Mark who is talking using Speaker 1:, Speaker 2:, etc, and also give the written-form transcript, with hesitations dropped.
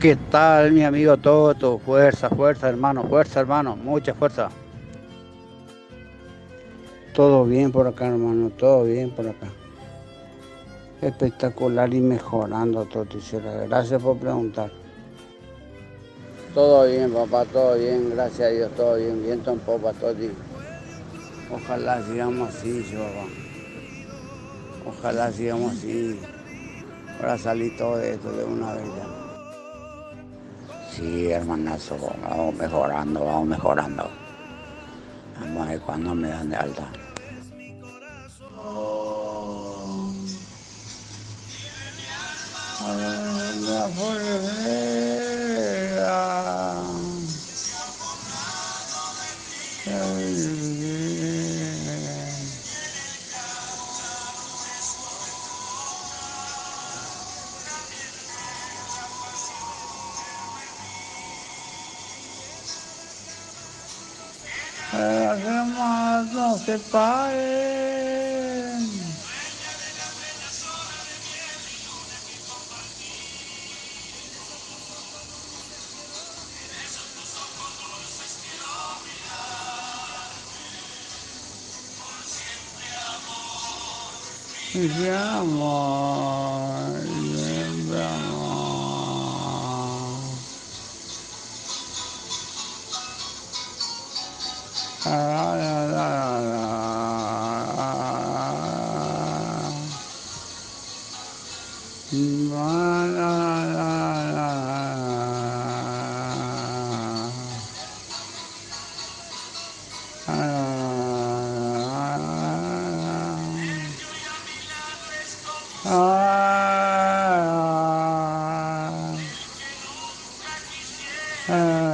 Speaker 1: ¿Qué tal, mi amigo Toto? Fuerza, fuerza, hermano, mucha fuerza. Todo bien por acá, hermano, todo bien por acá. Espectacular y mejorando, Toto. Gracias por preguntar. Todo bien, papá, todo bien, gracias a Dios, todo bien. Viento en popa, Toti. Ojalá sigamos así, papá. Ojalá sigamos así para salir todo de esto de una vez ya. Sí, hermanazo, vamos mejorando, vamos mejorando. Vamos a ver cuándo me dan de alta. La polvera. Para que más no se paren. Mi amor, mi amor. La, la, la, la, la, la, la, la, la,